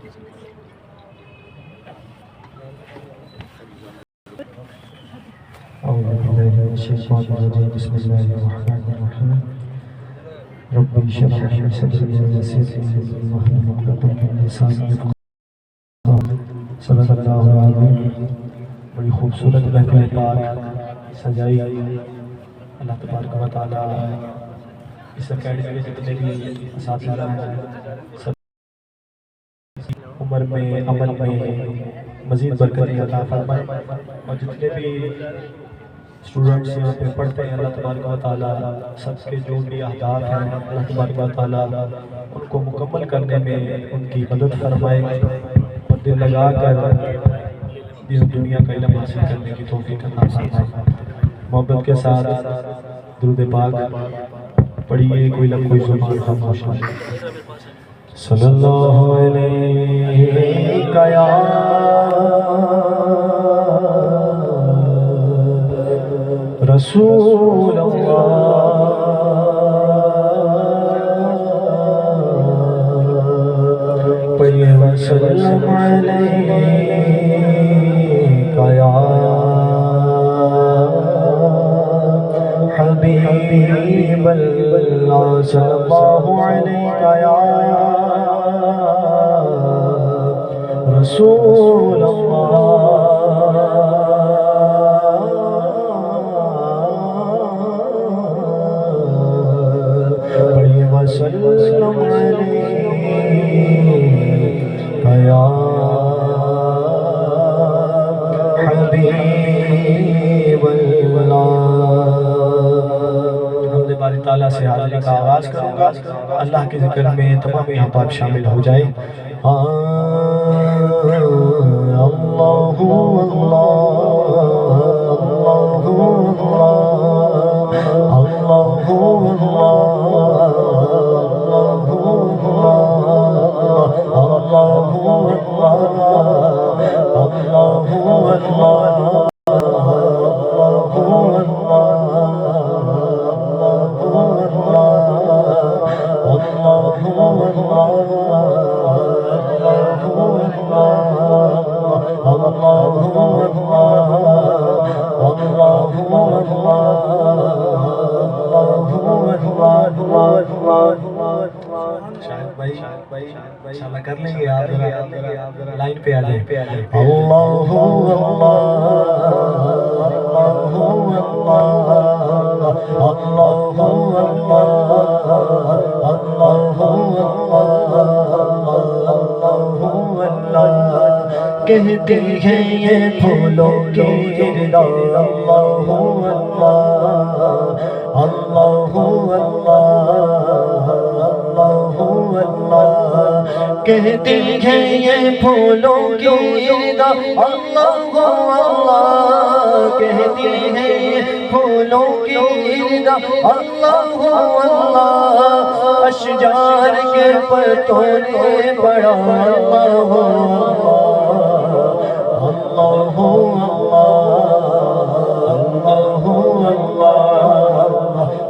أعوذ بالله من الشيطان الرجيم بسم الله الرحمن الرحيم رب اشرح لي صدري ويسر لي أمري واحلل عقدة من لساني يفقهوا قولي صدق اللہ العظیم۔ بڑی خوبصورت محفل پاک سجائی اللہ تبارک و تعالیٰ اس اکیڈمی میں جتنے بھی اساتذہ ہیں سب عمر میں عمل میں مزید برکت عطا فرمائے، اور جتنے بھی اسٹوڈنٹس یہاں پہ پڑھتے ہیں اللہ تبارک و تعالیٰ سب کے جو بھی اہداف ہیں اللہ تبارک و تعالیٰ ان کو مکمل کرنے میں ان کی مدد فرمائے، اور دل لگا کر دین دنیا کا علم حاصل کرنے کی توفیق عطا فرمائے۔ محبت کے ساتھ درود پاک پڑھیے، کوئی لب کوئی زبان خاموش ہے۔ صلی اللہ علیہ یا رسول اللہ، پڑھیے وسلم علیہ یا حبیب اللہ، صلی اللہ علیہ یا رسول اللہ، پڑھیے وسلم علیہ یا حبیب اللہ۔ حمد باری تعالیٰ سے حاضری کا آغاز کروں گا، اللہ کے ذکر میں تمام احباب شامل ہو جائے۔ اللہ انشاءاللہ کر لیں گے، آپ لائن پہ آ جائیں۔ اللہ کہتے ہیں یہ پھولوں کی گردا، اللہ اللہ اللہ، کہتے ہیں یہ پھولوں کی گردا، اللہ اللہ، کہتے ہیں یہ پھولوں کی گردا، اللہ اللہ، اشجار کے پتوں نے پڑا، اللہ اللہ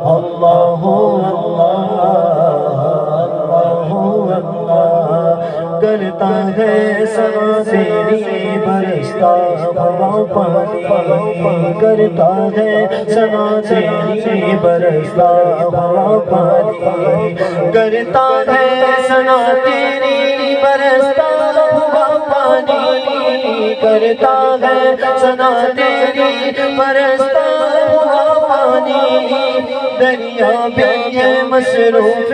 اللہ کرتا ہے سنا تیری برستا ہوا پانی، کرتا ہے سنا تیری برستا ہوا پانی، کرتا ہے سنا تیری برستا ہوا پانی، کرتا ہے سنا تیری برستا ہوا پانی، دریا بھی ہے مصروف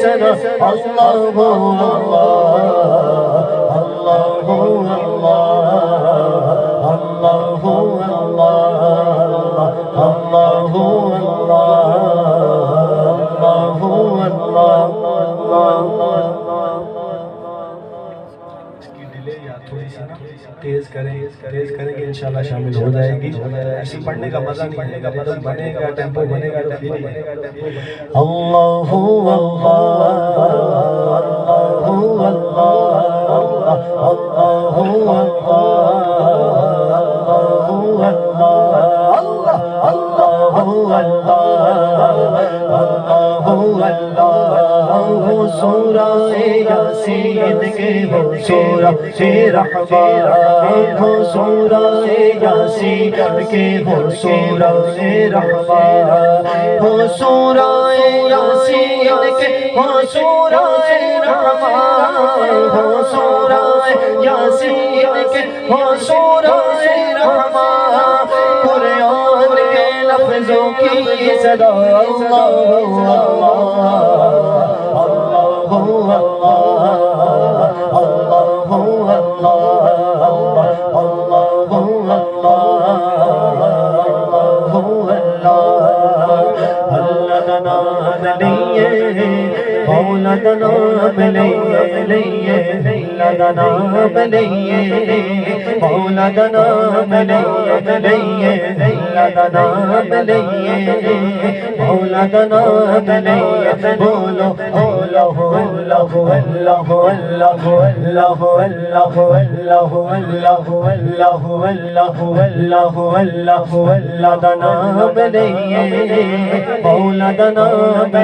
سنا، اللہ اللہ اللہ تیز کریں گے انشاءاللہ شامل ہو جائے گی۔ ایسی پڑھنے کا مزہ نہیں آئے گا، بدل بنے گا، ٹیمپو بنے گا تو پھر اللہ سورہ یاسین یاسین کے ہو سورہ رحمان ہو سورہ یاسین کے ہو سورہ رحمان ہو سورہ یاسین کے ہو سورہ رحمان ہو سورہ یاسین کے ہو سورہ رحمان قرآن کے لفظوں کی صدا اللہ مولا بولو اللہ اللہ اللہ اللہ اللہ اللہ اللہ اللہ اللہ اللہ اللہ اللہ اللہ دا نام لئیے مولا دا نام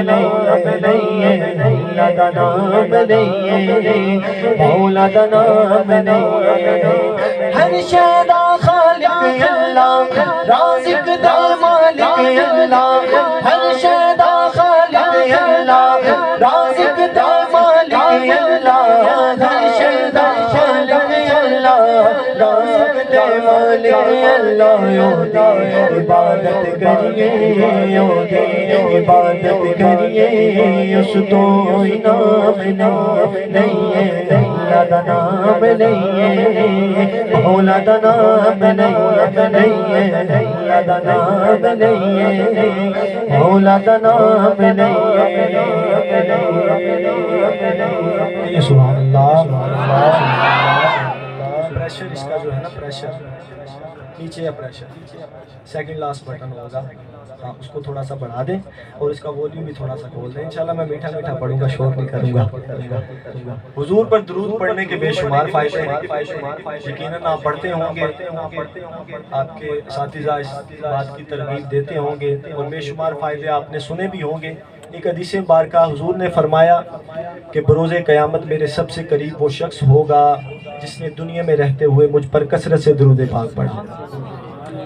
لئیے مولا دا نام لئیے مولا دا نام لئیے ہر شے دا خالق اللہ رازق دا مالک اللہ ہر شے دا خالق اللہ رازق دا مالک اللہ ہر شے دا خالق اللہ رازق دا مالک اللہ یودی عبادت کریے یودی عبادت کریے اس تو انعام لئیے اللہ دا نام لئیے مولا دا نام لئیے اللہ دا نام لئیے مولا دا نام لئیے سبحان اللہ پریشر اس کا جو ہے نا پریشر نیچے ہے پریشر سیکنڈ لاسٹ بٹن ہوگا ہاں اس کو تھوڑا سا بڑھا دیں اور اس کا ولیوم بھی تھوڑا سا کھول دیں انشاءاللہ میں میٹھا میٹھا پڑھوں گا شور نہیں کروں گا حضور پر درود پڑھنے کے بے شمار فائدے ہیں یقیناً آپ پڑھتے ہوں گے آپ کے اساتذہ اس بات کی ترغیب دیتے ہوں گے اور بے شمار فائدے آپ نے سنے بھی ہوں گے ایک حدیث بارکہ حضور نے فرمایا کہ بروز قیامت میرے سب سے قریب وہ شخص ہوگا جس نے دنیا میں رہتے ہوئے مجھ پر کثرت سے درود پاک پڑھا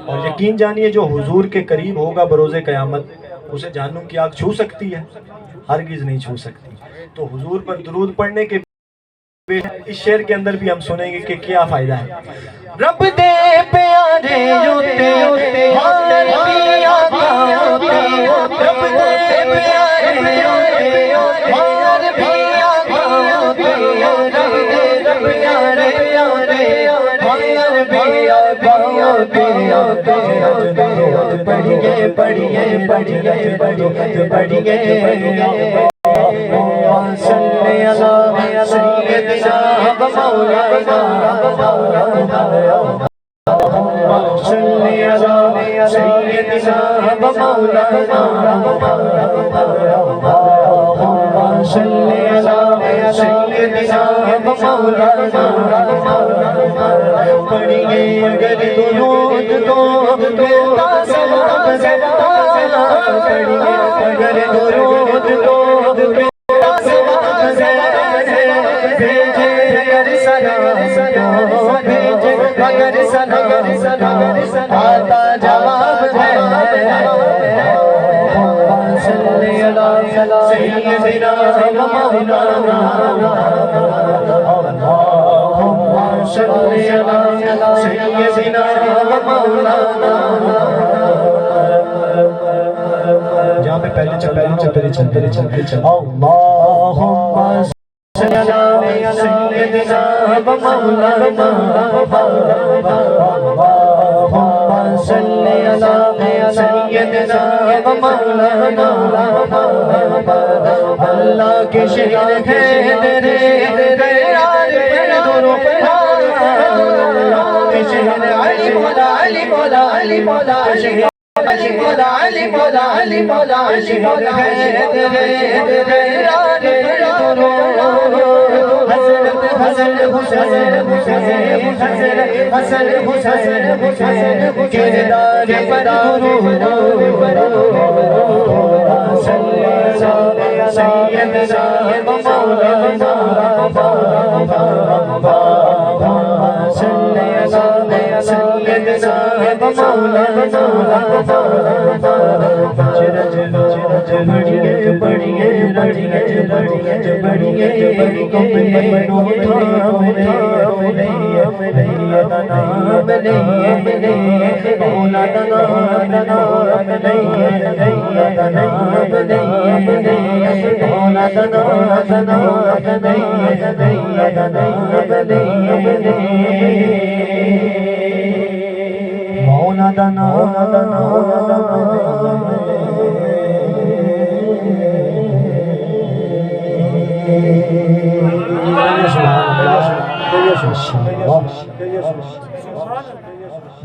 اور یقین جانیے جو حضور کے قریب ہوگا بروز قیامت اسے جہنم کی آگ چھو سکتی ہے ہرگز نہیں چھو سکتی تو حضور پر درود پڑھنے کے اس شعر کے اندر بھی ہم سنیں گے کہ کیا فائدہ ہے رب دے پیارے ہوتے ہر بھی آقا ہوتے رب دے پیارے ہوتے ہر بھی آقا ہوتے رب دے پیارے ہوتے ہر بھی آقا ہوتے پڑھیے پڑھیے پڑھیے پڑھیے صلی علی سیدنا و مولانا صلی علی سیدنا و مولانا صلی علی سیدنا و مولانا پڑھیے اگر درود تو ملتا ثواب زیادہ پڑھیے اگر درود تو آتا جواب ہے صلی علی سیدنا و مولانا صلی علی سیدنا و مولانا جہاں پہ پہلے چل اللہم صلی علی سیدنا و مولانا اللہم صلی علی سیدنا و مولانا اللہ کے شہر ہے تیرے دیار پر درود اللہ کے شہر علی مولا علی مولا علی مولا علی مولا علی مولا علی مولا علی مولا ہے تیرے دیار پر درود حضرت حسن حسین حسن حسین حسین کردار پر درود صلی علی سیدنا و مولانا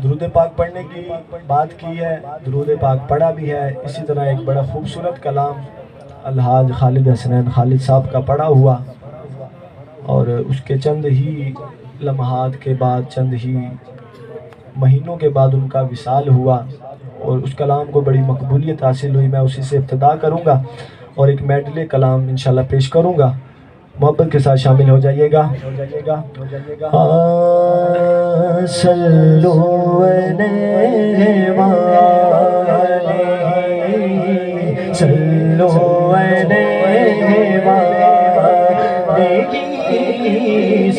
درود پاک پڑھنے کی بات کی ہے، درود پاک پڑھا بھی ہے. اسی طرح ایک بڑا خوبصورت کلام الحاج خالد حسنین خالد صاحب کا پڑھا ہوا، اور اس کے چند ہی لمحات کے بعد، چند ہی مہینوں کے بعد ان کا وصال ہوا، اور اس کلام کو بڑی مقبولیت حاصل ہوئی. میں اسی سے ابتدا کروں گا اور ایک میڈلے کلام انشاءاللہ پیش کروں گا. محبت کے ساتھ شامل ہو جائیے گا. صلو علیہ وآلہ، صلو علیہ وآلہ،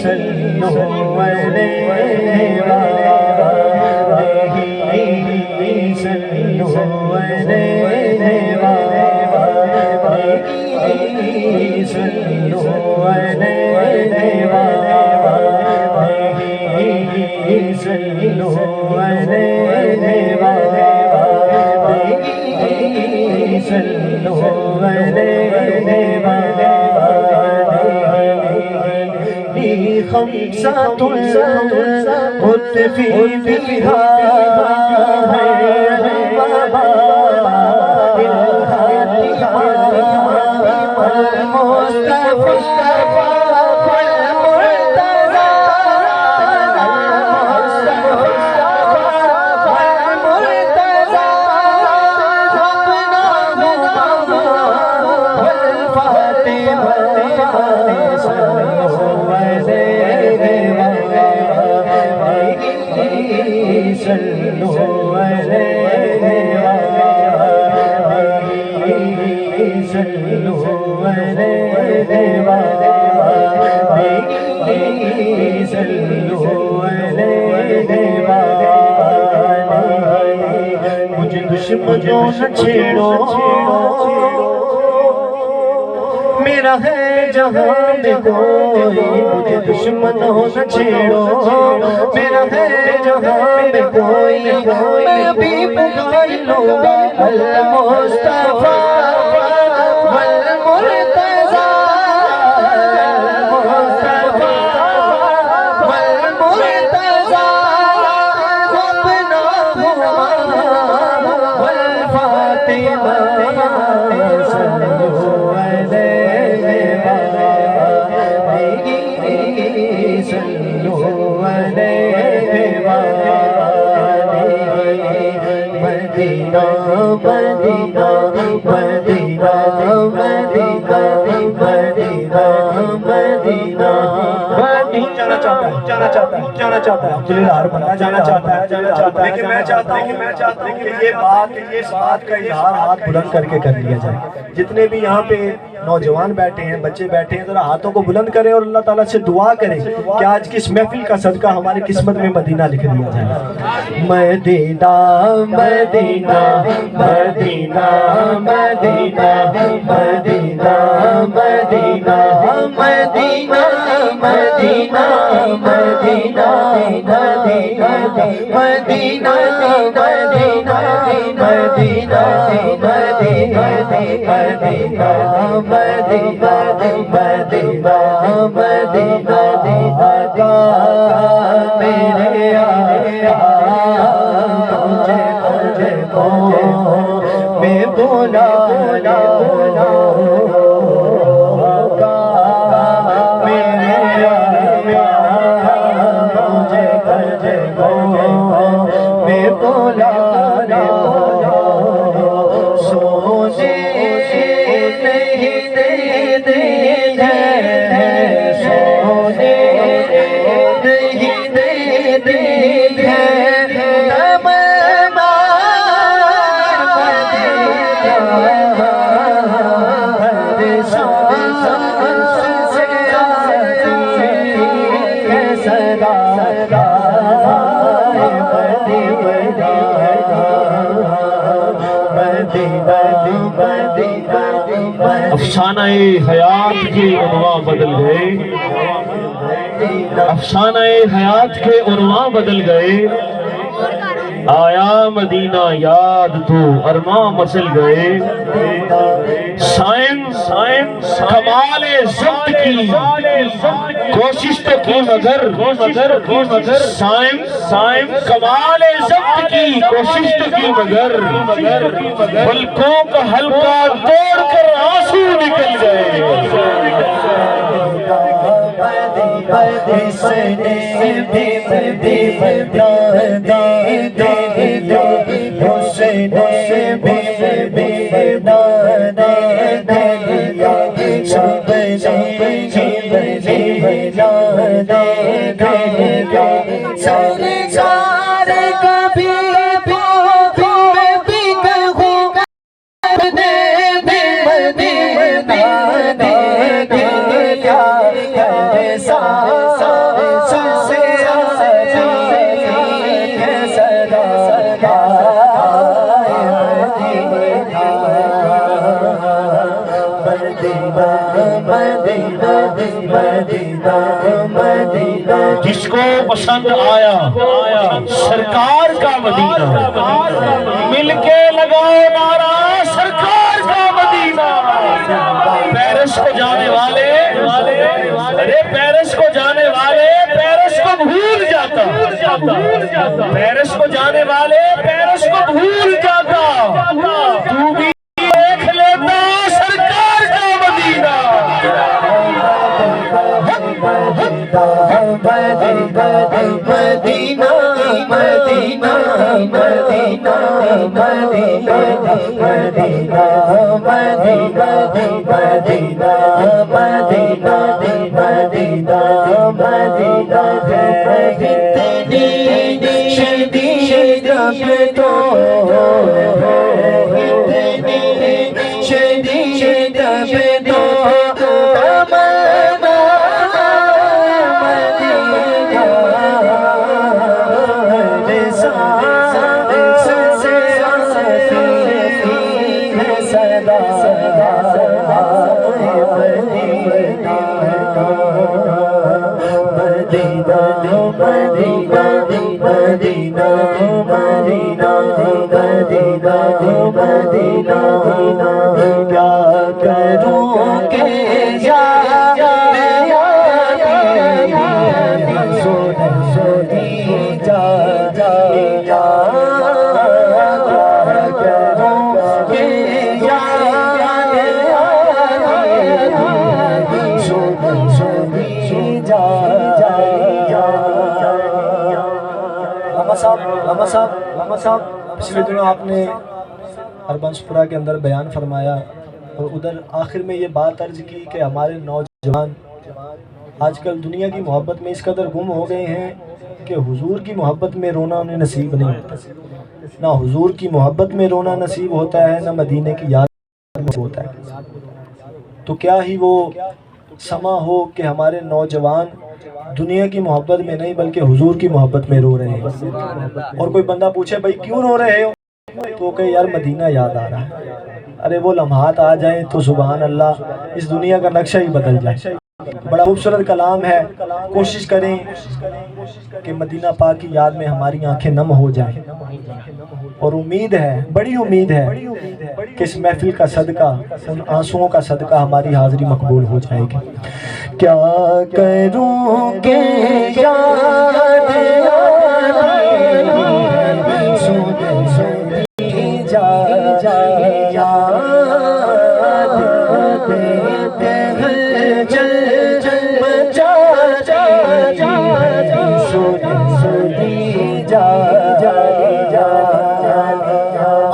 صلو علیہ وآلہ، صلو علیہ وآلہ، صلو علیہ خمسة قلت في بها مجھے دشمنوں نہ چھیڑو، میرا ہے جہاں میں کوئی. مجھے دشمنوں نہ چھیڑو، میرا ہے جہاں میں کوئی. میں بھی پکار لوں گا المصطفیٰ والمرتضیٰ، المصطفیٰ والمرتضیٰ، اپنا والفاطمہ. مدینہ مدینہ مدینہ مدینہ مدینہ مدینہ. جانا چاہتا ہے عبداللہ ہر بندہ جانا چاہتا ہے، لیکن میں چاہتا ہوں کہ یہ بات کا اظہار ہاتھ بلند کر کے کر لیا جائے. جتنے بھی یہاں پہ نوجوان بیٹھے ہیں، بچے بیٹھے ہیں، ذرا ہاتھوں کو بلند کریں اور اللہ تعالیٰ سے دعا کریں کہ آج کی اس محفل کا صدقہ ہماری قسمت میں مدینہ لکھ دیا جائے. مدینہ مدینہ مدینہ مدینہ مدینہ مدینہ مدینہ مدینہ مدینہ مدینہ مدینہ مدینہ مدینہ میرے میں بولا افسانہ حیات کے عنوان بدل گئے، افسانہ حیات کے عنوان بدل گئے، آیا مدینہ یاد تو ارماں مسل گئے، سائن کمال ضبط کی کوشش تو کی مگر سائن کمال ضبط کی کوشش تو کی مگر پلکوں کا حلقہ توڑ کر آنسو نکل گئے۔ جس کو پسند آیا سرکار کا مدینہ، مل کے لگاؤ نعرہ سرکار کا مدینہ۔ پیرس کو جانے والے، ارے پیرس کو جانے والے پیرس کو بھول جاتا، پیرس کو جانے والے پیرس کو بھول جاتا، تو بھی دیکھ لیتا سرکار کا مدینہ۔ مدینہ مدینہ مدینہ مدینہ مدینہ مدینہ مدینہ مدینہ مدینہ مدینہ اتنی شدید تو اتنی شدید تو پچھلے دنوں آپ نے اربنسپورہ کے اندر بیان فرمایا اور ادھر آخر میں یہ بات عرض کی کہ ہمارے نوجوان آج کل دنیا کی محبت میں اس قدر گم ہو گئے ہیں کہ حضور کی محبت میں رونا انہیں نصیب نہیں ہوتا، نہ حضور کی محبت میں رونا نصیب ہوتا ہے، نہ مدینے کی یاد ہوتا ہے۔ تو کیا ہی وہ سما ہو کہ ہمارے نوجوان دنیا کی محبت میں نہیں بلکہ حضور کی محبت میں رو رہے ہیں۔ اور کوئی بندہ پوچھے بھائی کیوں رو رہے ہو، تو کہ یار مدینہ یاد آ رہا ہے۔ ارے وہ لمحات آ جائیں تو سبحان اللہ اس دنیا کا نقشہ ہی بدل جائے۔ بڑا خوبصورت کلام ہے، کوشش کریں کہ مدینہ پاک کی یاد میں ہماری آنکھیں نم ہو جائیں، اور امید ہے، بڑی امید ہے کہ اس محفل کا صدقہ، ان آنسوؤں کا صدقہ ہماری حاضری مقبول ہو جائے گی۔ کیا کروں کہ یاد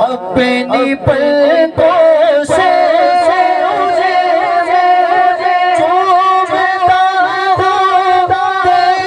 اپنی پلکوں سے چومتا ہوں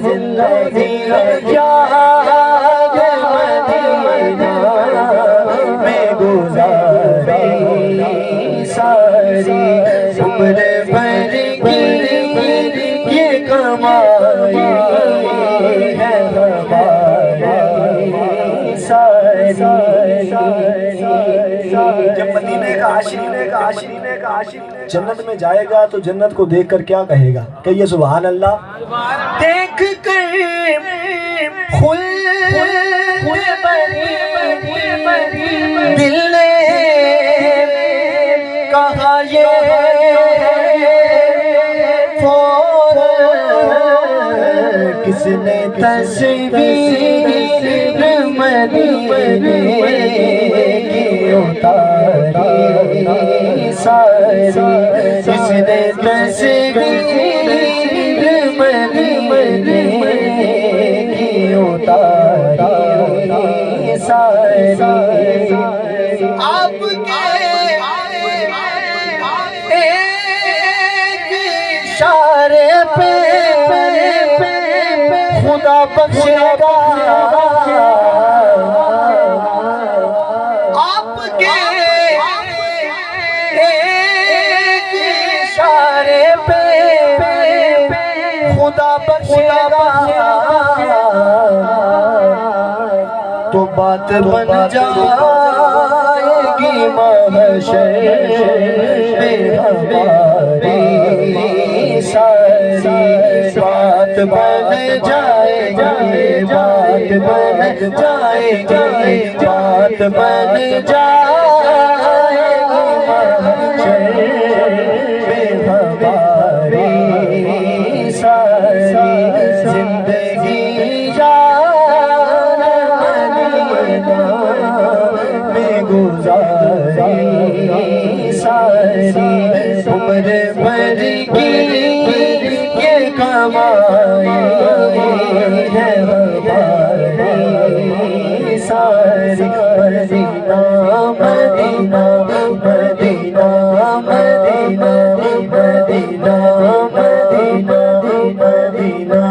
زندگی یاد مدینہ میں گزاری ساری عمر بھر کی یہ کمائی ہے ہماری ساری جب مدینے کا عاشق جنت میں جائے گا تو جنت کو دیکھ کر کیا کہے گا؟ کہیے سبحان اللہ۔ دیکھ کر خلد بری دل نے کہا یہ فوراً کس نے تصویر مدینے کی اتاری ساری کس نے تصویر مدینے کی اتاری ساری آپ کے ایک اشارے پہ خدا بخشے گا آپ کے ایک اشارے پہ خدا بخشے گا تو بات بن جائے گی محشر میں ہماری ساری بات بن جائے گی بات بن جائے گی بات بن جائے گی محشر میں ہماری ساری زندگی میں گزاری ساری عمر بھر کی یہ کمائی ہے ہماری ساری مدینہ مدینہ مدینہ مدینہ مدینہ مدینہ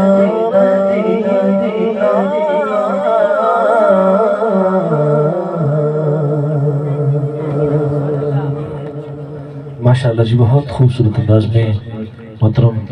مدینہ ماشاءاللہ جی، بہت خوبصورت انداز میں محترم